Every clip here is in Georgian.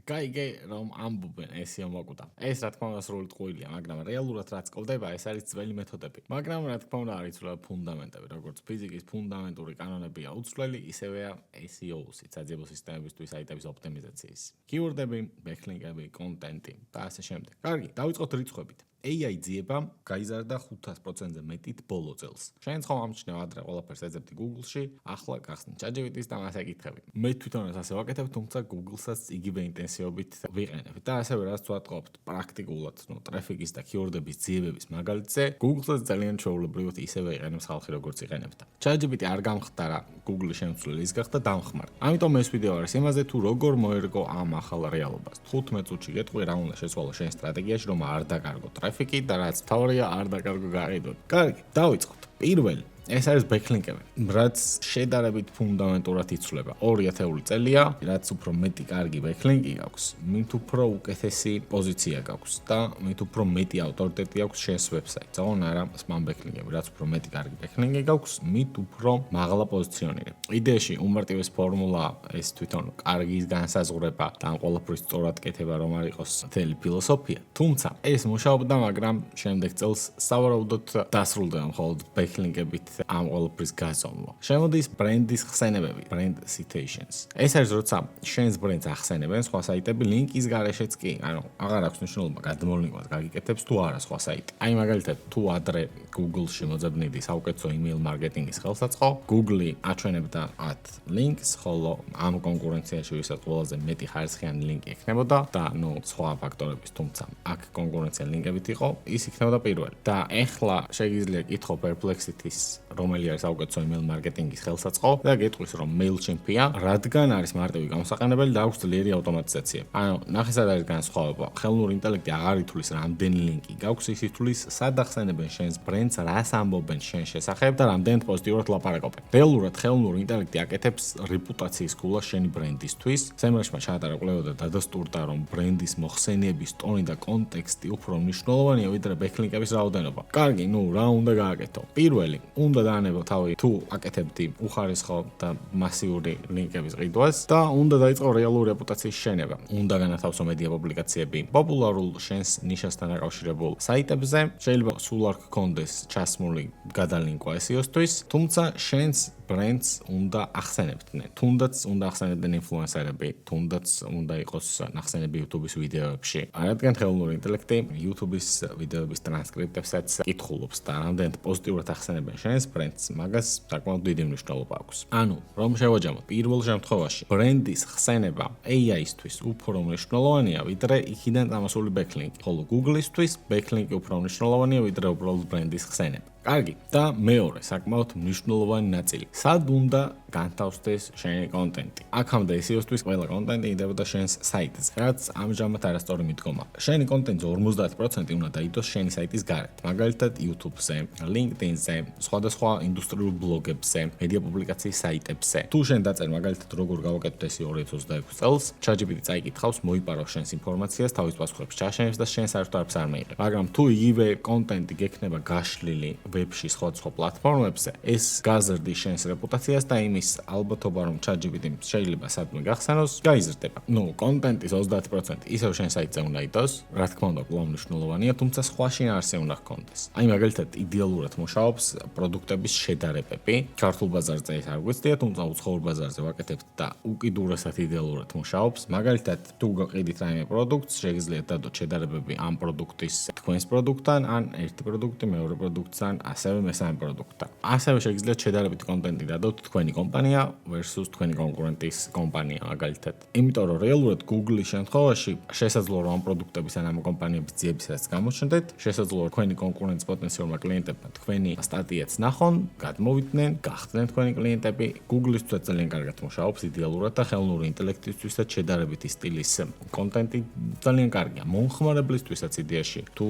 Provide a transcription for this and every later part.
გაიგე რომ ამბობენ SEO მოკვდა. ეს რა თქმა უნდა სრულად ყვილია, მაგრამ რეალურად რაც კლდება, ეს არის ძველი მეთოდები. მაგრამ რა თქმა უნდა არის უბრალოდ ფუნდამენტები, როგორც ფიზიკის ფუნდამენტური კანონებია უცვლელი, ისევეა SEO-ს, საძიებო სისტემებისთვის საიტების ოპტიმიზაციის. კიურდები, ბექლინკები, კონტენტი და ასე შემდეგ. კარგი, დავიწყოთ რიცხვებით. AI ძიება გაიზარდა 500%-ზე მეტით ბოლო წელს. შენ ხომ ამჩნევ ადრე ყველაფერს ეძებდი Google-ში, ახლა გახსნით ChatGPT-ს და მას ეკითხები. მე თვითონაც ასე ვაკეთებ, თუმცა Google-საც იგივე ინტენსივობით ვიყენებ. და ასევე რაც ვატყობთ პრაქტიკულად, ტრაფიკის და keyword-ების ძიებების მაგალითზე, Google-საც ძალიან ჩვეულებრივად ისევე იყენებს ხალხი, როგორც იყენებდა. ChatGPT არ გამხდარა Google-ის შემცვლელი, ის გახდა დამხმარე. ამიტომ ეს ვიდეო არის იმაზე, თუ როგორ მოერგო ამ ახალ რეალობას. 15 წუთში გეტყვი რა უნდა შეცვალო შენ სტრატეგიაში, რომ არ დაკარგო ტრაფიკი და რაც თავია არ დაკარგო გაყიდვები. კარგი, დავიწყოთ. პირველი ეს არის ბექლინკები, რაც შედარებით ფუნდამენტურად იცვლება. 2000 წელია, რაც უფრო მეტი კარგი ბექლინკი გაქვს, მით უფრო უკეთესი პოზიცია გაქვს და მით უფრო მეტი ავტორიტეტი აქვს შენს ვებსაიტს. ოღონდ არა spam ბექლინკები, რაც უფრო მეტი კარგი ბექლინკი გაქვს, მით უფრო მაღლა პოზიციონირება. იდეაში უმარტივეს ფორმულაა ეს თვითონ კარგის განსაზღვრება და ამ ყველაფრის სწორად კეთება რომ არ იყოს მთელი ფილოსოფია. თუმცა ეს მუშაობდა, მაგრამ შემდეგ წელს სავარაუდოდ დასრულდება მხოლოდ ბექლინკებით ამ ყველაფრის გაზომვა. შემოდის ბრენდის ხსენებები, brand citations. ეს არის როცა შენს ბრენდს ახსენებენ სხვა საიტები ლინკის გარეშეც კი, ანუ აღარ აქვს მნიშვნელობა გადმოვლინებას გაგიკეთებს თუ არა სხვა საიტი. აი მაგალითად, თუ ადრე Google-ში მოძებნიდი საუკეთესო email მარკეტინგის ხელსაწყო, Google-ი აჩვენებდა ad links, ხოლო ამ კონკურენციაში ვისაც ყველაზე მეტი ხარისხიანი ლინკი ექნებოდა და სხვა ფაქტორების, თუმცა აქ კონკურენცია ლინკებით იყო, ის იქნებოდა პირველი. და ეხლა შეგიძლია კითხო Perplexity-ს რომელი არის საუკეთესო email მარკეტინგის ხელსაწყო და გეტყვის რომ MailChimp-ია, რადგან არის მარტივი გამოსაყენებელი და აქვს ძლიერი ავტომატიზაცია. ანუ ნახე სად არის განსხვავება. ხელოვნური ინტელექტი აღარ ითვლის რამდენი ლინკი გაქვს, ის ითვლის სად ახსენებენ შენს ბრენდს, რას ამბობენ შენ შესახებ და რამდენად პოზიტიურად ლაპარაკობენ. რეალურად ხელოვნური ინტელექტი აკეთებს რეპუტაციის ქულას შენი ბრენდისთვის. SEMrush-მა ჩაატარა კვლევა და დადასტურდა, რომ ბრენდის მოხსენიების ტონი და კონტექსტი უფრო მნიშვნელოვანია ვიდრე ბექლინკების რაოდენობა. კარგი, რა უნდა გააკეთო? პირველი, უნდა დაანებო თავი თუ აკეთებდი უხარისხო და მასიური ლინკების ყიდვას და უნდა დაიწყო რეალური რეპუტაციის შენება. უნდა განათავსო მედია პუბლიკაციები პოპულარულ შენს ნიშასთან დაკავშირებულ საიტებზე. შეიძლება სულ არ გქონდეს ჩასმული გადალინკვა SEO-სთვის, თუმცა შენს ბრენდს უნდა ახსენებდნენ. თუნდაც უნდა ახსენებდნენ ინფლუენსერები, თუნდაც უნდა იყოს ნახსენები YouTube-ის ვიდეოებში. რადგან ხელოვნური ინტელექტი YouTube-ის ვიდეოების ტრანსკრიპტებსაც კითხულობს და რამდენად პოზიტიურად ახსენებენ შენს ბრენდს, მაგას საკმაოდ დიდი მნიშვნელობა აქვს. ანუ, რომ შევაჯამოთ, პირველ შემთხვევაში ბრენდის ხსენება AI-ისთვის უფრო მნიშვნელოვანია, ვიდრე იქიდან წამოსული ბექლინკი, ხოლო Google-ისთვის ბექლინკი უფრო მნიშვნელოვანია, ვიდრე უბრალოდ ბრენდის ხსენება. კარგი, და მეორე, საკმაოდ მნიშვნელოვანი ნაწილი. სად უნდა განთავსდეს შენი კონტენტი? აქამდე SEO-სთვის ყველა კონტენტი იდებოდა შენს საიტზე, რაც ამჟამად არასწორი მიდგომა. შენი კონტენტზე 50% უნდა დაიდოს შენი საიტის გარეთ. მაგალითად, YouTube-ზე, LinkedIn-ზე, სხვადასხვა ინდუსტრიულ ბლოგებზე, მედია პუბლიკაციის საიტებზე. თუ შენ დაწერ მაგალითად როგორ გავაკეთოთ SEO 2026 წელს, ChatGPT წაიკითხავს, მოიპაროს შენს ინფორმაციას, თავის პასუხებს ჩაშენებს და შენ საერთოდ არც არ მეიღებ. მაგრამ თუ იგივე კონტენტი გექნება გაშლილი ვებში სხვადასხვა პლატფორმებზე, ეს გაზრდის შენს რეპუტაციას და იმის ალბათობა, რომ ChatGPT შეიძლება სადმე გახსენოს, გაიზრდება. კონტენტის 30% ისევ შენ საიტზე უნდა იდოს, რა თქმა უნდა, კვლავ მნიშვნელოვანია, თუმცა სხვა შინაარსი უნდა ჰქონდეს. აი მაგალითად, იდეალურად მუშაობს პროდუქტების შედარებები. ქართულ ბაზარზე ეს არ გვეცდია, თუმცა უცხოურ ბაზარზე ვაკეთებთ და უკიდურესად იდეალურად მუშაობს. მაგალითად, თუ გაყიდით რაიმე პროდუქტს, შეგიძლიათ დადოთ შედარებები ამ პროდუქტის თქვენს პროდუქტთან, ან ერთი პროდუქტი მეორე პროდუქტთან, ასევე მესამე პროდუქტთან. ასევე შეგიძლიათ შედარებითი კონტენტი დადოთ თქვენი კომპანია versus თქვენი კონკურენტის კომპანია მაგალითად. იმიტომ რომ რეალურად Google-ის შემთხვევაში შესაძლოა რომ ამ პროდუქტების ან ამ კომპანიების ძიებისაც გამოჩნდეთ, შესაძლოა თქვენი კონკურენტის პოტენციალურმა კლიენტებმა თქვენი სტატიაც ნახონ, გადმოვიდნენ, გახდნენ თქვენი კლიენტები. Google-ისთვისაც ძალიან კარგად მუშაობს იდეალურად და ხელოვნური ინტელექტისთვისაც შედარებითი სტილის კონტენტი ძალიან კარგია. მომხმარებლისთვისაც იდეაში თუ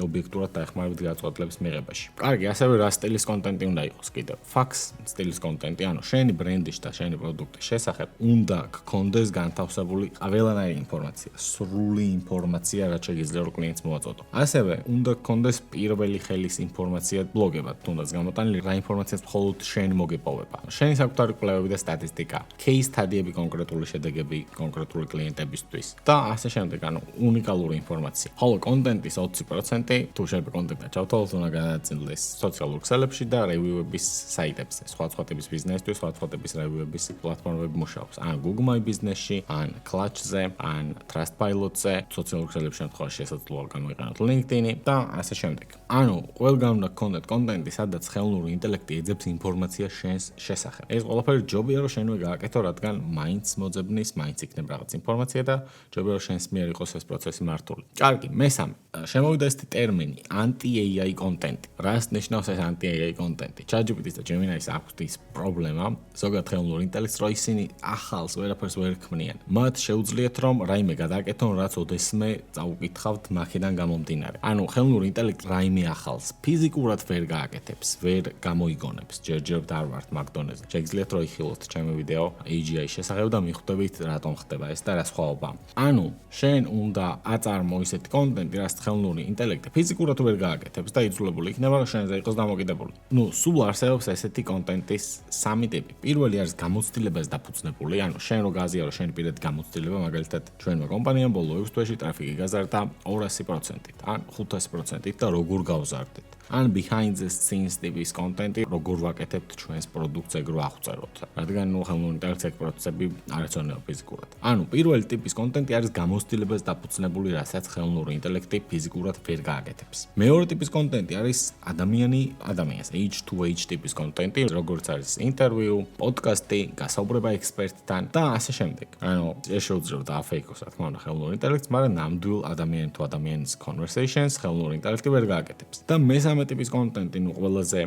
ობიექტურად დაეხმარებით გადაწყვეტილების მიღებაში. კარგი, ასევე რა სტილის კონტენტი უნდა იყოს კიდევ? Fax სტილის კონტენტი, ანუ შენი ბრენდის და შენი პროდუქტის შესახებ უნდა გქონდეს განთავსებული ყველანაირი ინფორმაცია, სრული ინფორმაცია, რაც შეიძლება რომ კლიენტს მოაწოდო. ასევე უნდა გქონდეს პირველი ხელის ინფორმაცია ბლოგებად, თუნდაც გამოტანილი რა ინფორმაციაც მხოლოდ შენ მოგეპოვება. შენი საკუთარი კვლევები და სტატისტიკა, case study-ები კონკრეტული შედეგები კონკრეტული კლიენტებისთვის და ასე შემდეგ, ანუ უნიკალური ინფორმაცია. ხოლო კონტენტის 20% თუ შეიძლება კონტენტი ჩავთვალოთ, უნდა განაწილდეს სოციალურ ქსელებში და რევიუების საიტებზე. სხვა ტიპის ბიზნესთვის, სხვა ტიპის რევიუების პლატფორმები მუშაობს. ან Google My Business-ში, ან Clutch-ზე, ან Trustpilot-ზე, სოციალურ ქსელებში შემთხვევაში შესაძლოა გამოიყენოთ LinkedIn-ი და ასე შემდეგ. ანუ ყველგან უნდა გქონდეთ კონტენტი, სადაც ხელოვნური ინტელექტი ეძებს ინფორმაციას შენს შესახებ. ეს ყველაფერი ჯობია რომ შენვე გააკეთო, რადგან მაინც მოძებნის, მაინც იქნება რაღაც ინფორმაცია და ჯობია რომ შენს მიერ იყოს ეს პროცესი მართული. კარგი, მესამე. შემოვიდა ეს ტერმინი anti-AI კონტენტი. რას ნიშნავს ეს anti-AI კონტენტი? ChatGPT-ს და Gemini-ს აქვს ის პრობლემა, ზოგადად ხელოვნურ ინტელექტს, რომ ისინი ახალს ვერაფერს ვერ ქმნიან. მათ შეუძლიათ რომ რაიმე გადააკეთონ, რაც ოდესმე წაუკითხავთ მაქედან გამომდინარე. ანუ ხელოვნური ინტელექტი რაიმე ახალს ფიზიკურად ვერ გააკეთებს, ვერ გამოიგონებს. ჯერჯერობით არ ვართ მაგდონეზე. შეგიძლიათ რომ იხილოთ ჩემი ვიდეო AGI შესახებ და მიხვდებით რატომ ხდება ეს და რა სხვაობა. ანუ შენ უნდა აწარმო ისეთი კონტენტი, რაც ხელოვნური ინტელექტი ფიზიკურად ვერ გააკეთებს და იძულებული იქნება რომ შენზე იყოს დამოკიდებული. სულ არსებობს ესეთი კონტენტის სამი ტიპი. პირველი არის გამოცდილებას დაფუძნებული, ანუ შენ რო გაზიარო შენი პირადი გამოცდილება, მაგალითად, ჩვენმა კომპანიამ ბოლო 6 თვეში ტრაფიკი გაზარდა 200%-ით, ან 500%-ით და როგორ გავზარდეთ. ან behind the scenes ტიპის კონტენტი, როგორ ვაკეთებთ ჩვენს პროდუქტს ეგ რო აღწეროთ. რადგან ხელოვნური ინტელექტის ეგ პროცესები არ ეწონება ფიზიკურად. ანუ პირველი ტიპის კონტენტი არის გამოცდილებას დაფუძნებული, რასაც ხელოვნური ინტელექტი ფიზიკურად ვერ გააკეთებს. მეორე ტიპის კონტენტი არის ადამიანს H2H ტიპის კონტენტი, როგორც არის ინტერვიუ, პოდკასტი, გასაუბრება ექსპერტთან და ასე შემდეგ. ანუ ეს შეუძლია რომ დააფეიქოს, რა თქმა უნდა, ხელოვნური ინტელექტს, მაგრამ ნამდვილ ადამიანი თუ ადამიანის conversations ხელოვნური ინტელექტი ვერ გააკეთებს. და მესამე ტიპის კონტენტი, ყველაზე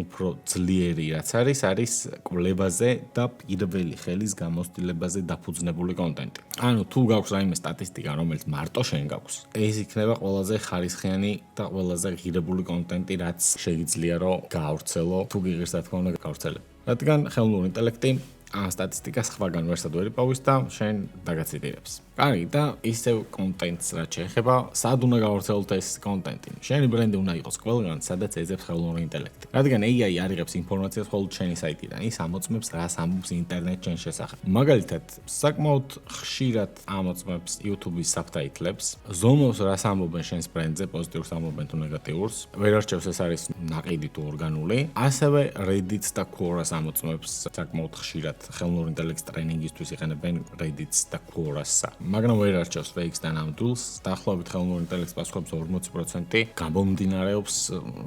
უფრო ძლიერი რაც არის კვლევაზე და პირველი ხელის გამოცდილებაზე დაფუძნებული კონტენტი. ანუ თუ გაქვს რაიმე სტატისტიკა, რომელიც მარტო შენ გაქვს, ეს იქნება ყველაზე ხარისხიანი და ყველაზე ღირებული კონტენტი, რაც შეიძლება რომ გაავრცელო, თუ გიღირს, რა თქმა უნდა, გაავრცელებ. რადგან ხელოვნური ინტელექტი სტატისტიკას სხვაგან ვერსად ვერ იპოვის და შენ დაგაციტირებს. კარგი, და ისევ კონტენტს რაც შეეხება, სად უნდა გავავრცელოთ ეს კონტენტი? შენი ბრენდი უნდა იყოს ყველგან, სადაც ეძებს ხელოვნური ინტელექტი. რადგან AI არ იღებს ინფორმაციას მხოლოდ შენი საიტიდან, ის ამოწმებს რას ამბობს ინტერნეტ შენ შესახებ. მაგალითად, საკმაოდ ხშირად ამოწმებს YouTube-ის subtitle-ებს, ზომავს რას ამბობენ შენს ბრენდზე, პოზიტიურს ამბობენ თუ ნეგატიურს, ვერ არჩევს ეს არის ნაყიდი თუ ორგანული. ასევე Reddit-ს და Quora-ს ამოწმებს საკმაოდ ხშირად ხელოვნური ინტელექტის ტრენინგისთვის იყენებენ Reddit-ს და Quora-ს. მაგრამ ვერ არჩევს fake-ს და ნამდვილს. დაახლოებით ხელოვნური ინტელექტის პასუხობს 40% გამომდინარეობს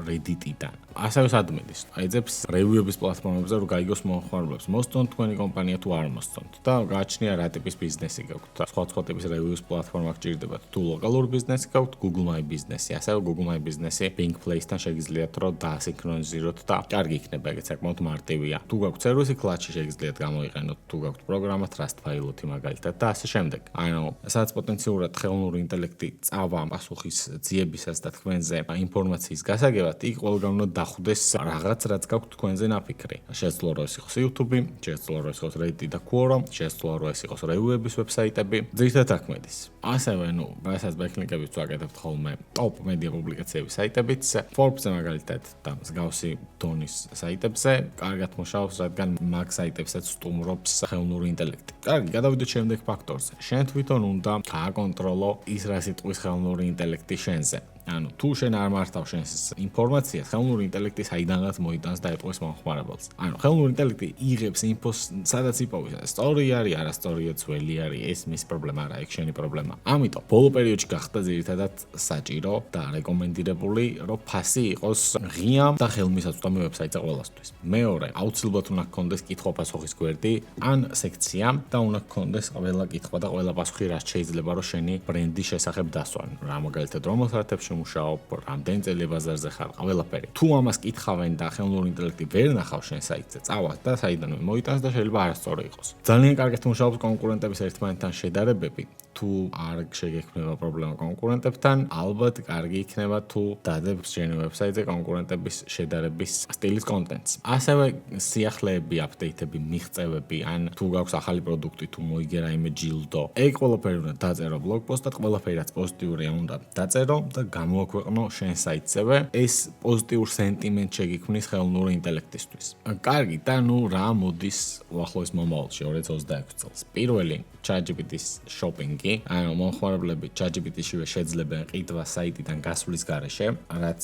Reddit-იდან. ასევე სადმედის, აიძებს რევიუების პლატფორმებზე რომ გაიგოს მომხმარებლებს, მოსწონთ თქვენი კომპანია თუ არ მოსწონთ და გააჩნია რა ტიპის ბიზნესი გაქვთ. სხვა ტიპის რევიუის პლატფორმა გჭირდებათ. თუ ლოკალური ბიზნესი გაქვთ, Google My Business-ი, ასევე Google My Business-ი Bing Place-თან შეგიძლიათ რომ დაასინქრონიზიროთ და კარგი იქნება, ეგეც საკმაოდ მარტივია. თუ გაქვთ სერვისი Clutch-ი შეგიძლიათ გამოიყენოთ, თუ გაქვთ პროგრამა Trustpilot-ი მაგალითად და ასე შემდეგ. ანუ სადაც პოტენციურად ხელოვნური ინტელექტი წავა პასუხის ძიებისას და თქვენზე ინფორმაციის გასაგებად, იქ ყველგან უნდა დახვდეს რაღაც, რაც გაქვთ თქვენზე ნაფიქრი. შეეძლო რომ ეს იყოს YouTube-ი, შეეძლო რომ ეს იყოს Reddit და Quora, შეეძლო რომ ეს იყოს რევიუების ვებსაიტები, ძირითადად აქ მედის. ასევე, რასაც ბექლინკებიც ვაკეთებთ ხოლმე top media პუბლიკაციების საიტებიც, Forbes-ზე მაგალითად და მსგავსი დონის საიტებზე, კარგად მუშაობს, რადგან მაგ საიტებსაც სტუმრობს ხელოვნური ინტელექტი. კარგი, გადავიდეთ შემდეგ ფაქტორზე. შენ თვითონ უნდა გააკონტროლო ის, რას იტყვის ხელოვნური ინტელექტი შენზე. ანუ თუ შენ არ მართავ შენს ინფორმაციას, ხელოვნური ინტელექტი საიდანაც მოიტანს და ეტყვის მომხმარებელს. ანუ ხელოვნური ინტელექტი იღებს ინფოს, სადაც იპოვის. სწორი არის, არასწორია, ძველი არის, ეს მის პრობლემა არა, ეგ შენი პრობლემა. ამიტომ ბოლო პერიოდში გახდა ძირითადად საჭირო და რეკომენდირებული, რომ ფასი იყოს ღია და ხელმისაწვდომი ვებსაიტზე ყველასთვის. მეორე, აუცილებლად უნდა გქონდეს კითხვა-პასუხის გვერდი ან სექცია და უნდა გქონდეს ყველა კითხვა და ყველა პასუხი, რაც შეიძლება რომ შენი ბრენდის შესახებ დასვან. რა მაგალითად რომელ საათებში მუშაობ, რამდენი წელი ბაზარზე ხარ, ყველაფერი. თუ ამას კითხავენ და ხელოვნური ინტელექტი ვერ ნახავს შენ საიტზე, წავალ და საიდანვე მოიტანს და შეიძლება არასწორი იყოს. ძალიან კარგად მუშაობს კონკურენტების ერთმანეთთან შედარებები. თუ არ შეგექმნება პრობლემა კონკურენტებთან, ალბათ კარგი იქნება თუ დადებ შენი ვებსაიტზე კონკურენტების შედარების სტილის კონტენტს. ასევე სიახლეები, აპდეიტები, მიღწევები, ან თუ გაქვს ახალი პროდუქტი, თუ მოიგე რაიმე ჯილდო. ეგ ყველაფერი უნდა დაწერო ბლოგ პოსტად, ყველაფერი რაც პოზიტიურია უნდა დაწერო და გამოაქვეყნო შენ საიტზევე. ეს პოზიტიურ სენტიმენტს შეგიქმნის ხელოვნური ინტელექტისთვის. კარგი, და ნუ რა მოდის უახლოეს მომავალში 2026 წელს. პირველი ChatGPT-ის შოპინგი, ანუ მომხმარებლები ChatGPT-შივე შეძლებენ ყიდვა საიტიდან გასვლის გარეშე, რაც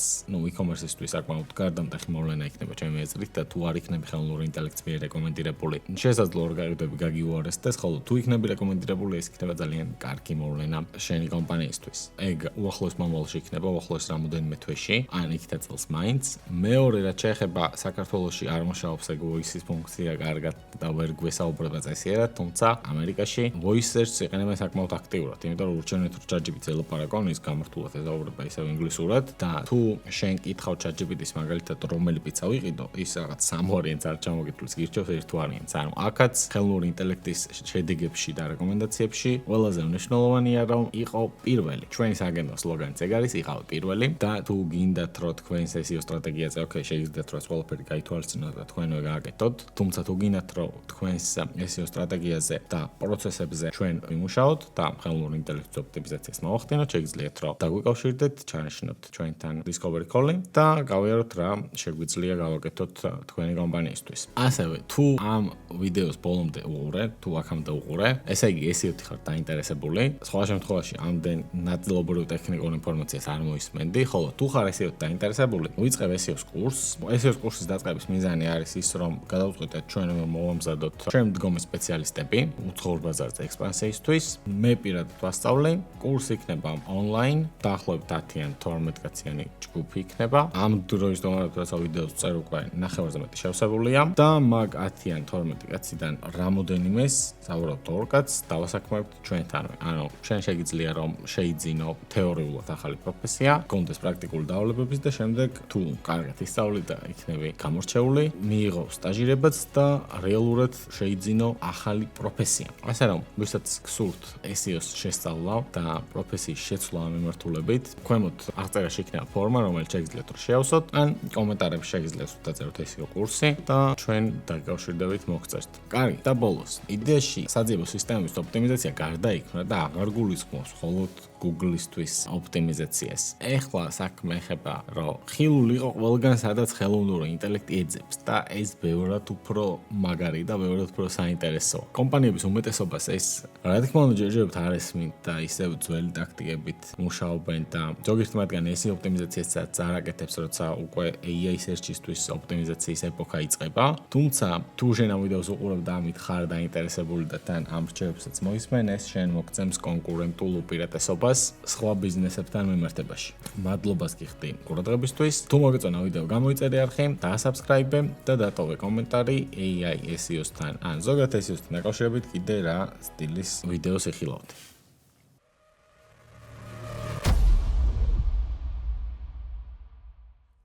e-commerce-ისთვის საკმაოდ გარდამტეხი მოვლენა იქნება ჩემი აზრით და თუ არ იქნები ხელოვნური ინტელექტის მიერ რეკომენდირებული, შესაძლოა რომ გაიგდები გაგიუარესდეს, ხოლო თუ იქნები რეკომენდირებული, ეს იქნება ძალიან კარგი მოვლენა შენი კომპანიისთვის. ეგ უახლოეს მომავალში იქნება, უახლოეს რამოდენიმე თვეში, ან იქითა წელს მაინც. მეორე რაც შეეხება საქართველოში არ მუშაობს ეგ voice-ის ფუნქცია კარგად და ვერ გვესაუბრება წესიერად, თუმცა ამერიკაში voice search იყენებენ საკმაოდ აქტიურად, იმიტომ რომ ურჩევნით რომ ChatGPT ელაპარაკონ, ის გამართულად ესაუბრება ისევ ინგლისურად და თუ შენ კითხავ ChatGPT-ს მაგალითად რომელი პიცა ვიყიდო, ის რაღაც 3 ვარიანტს არ ჩამოგიტყვის, გირჩევს 1 ვარიანტს. ანუ აქაც ხელოვნური ინტელექტის შედეგებში და რეკომენდაციებში ყველაზე მნიშვნელოვანია რომ იყო პირველი. ჩვენი საგენო სლოგანიც ეგ არის, იყავი პირველი და თუ გინდათ რომ თქვენ SEO სტრატეგიაზე, ოკეი, შეგიძლიათ რომ ყველაფერი გაითვალისწინოთ და თქვენვე გააკეთოთ, თუმცა თუ გინდათ რომ თქვენს SEO სტრატეგიაზე და პროცესებზე ჩვენ ვიმუშაოთ და ხელოვნური ინტელექტის ოპტიმიზაციას მოვახდინოთ, შეგიძლიათ რომ დაგვიკავშირდეთ, ჩაანაშინოთ ჩვენთან Discovery Call-ი და გავიაროთ რა შეგვიძლია გავაკეთოთ თქვენი კომპანიისთვის. ასევე თუ ამ ვიდეოს ბოლომდე უყურე, თუ აქამდე უყურე, ესე იგი SEO-თ ხარ დაინტერესებული, სხვა შემთხვევაში ამდენ ნაწილობრივ ტექნიკურ ინფორმაციას არ მოისმენდი, ხოლო თუ ხარ SEO-თ დაინტერესებული, ვიწყებ SEO-ს კურსს. SEO-ს კურსის დაწყების მიზანი არის ის, რომ გადავწყვეტეთ ჩვენ მოვამზადოთ შემდგომი სპეციალისტები უცხოურ ბაზარზე ექსპანსიისთვის. მე პირადად ვასწავლე, კურსი იქნება ონლაინ, დაახლოებით 10-ან 12 კაციანი ჯგუფი იქნება. ამ დროის დონემდე რაცა ვიდეოს წერ უკვე 9-ზე მეტი შევსებულია და მაგ 10-ან 12 კაციდან რამოდენიმეს, საბურავად 2 კაცს დავასაქმებთ ჩვენთანვე. ანუ შენ შეგიძლია რომ შეიძინო თეორიულად ახალი პროფესია, გქონდეს პრაქტიკული დავლებებიც და შემდეგ თუ კარგად ისწავლი და იქნები გამორჩეული, მიიღო სტაჟირებაც და რეალურად შეიძინო ახალი პროფესია. ასე რომ, ვისაც გსურთ SEO-ს შესწავლა და პროფესიის შეცვლა ამ მიმართულებით, ქვემოთ აღწერაში იქნება ფორმა, რომელიც შეგიძლიათ რომ შეავსოთ, ან კომენტარებში შეგიძლიათ დაწეროთ SEO კურსი და ჩვენ დაკავშირდებით მოგწერთ. კარგი, და ბოლოს, იდეაში საძიებო სისტემების ოპტიმიზაცია გარდა იქნება და აღარ გულისხმობს მხოლოდ Google-ისთვის ოპტიმიზაციას. ეხლა საქმე ეხება, რომ ხილული იყო ყველგან, სადაც ხელოვნური ინტელექტი ეძებს და ეს ბევრად უფრო მაგარი და ბევრად უფრო საინტერესოა. კომპანიების უმეტესობას ეს რა თქმა უნდა ჯერჯერობით არ ესმით და ისევ ძველი ტაქტიკებით მუშაობენ და ზოგიერთი მათგანი SEO ოპტიმიზაციასაც არ აკეთებს, როცა უკვე AI search-ისთვის ოპტიმიზაციის ეპოქა იწყება. თუმცა თუ შენ ამ ვიდეოს უყურებ და ამით ხარ დაინტერესებული და თან ამ რჩევებსაც მოისმენ, ეს შენ მოგცემს კონკურენტულ უპირატესობას სხვა ბიზნესებთან მიმართებაში. მადლობას გიხდი ყურადღებისთვის. თუ მოგეწონა ვიდეო, გამოიწერე არხი, დაასაბსკრაიბე და დატოვე კომენტარი AI SEO-სთან ან ზოგადად SEO-სთან დაკავშირებით კიდე რა სტილის ვიდეოს იხილავთ.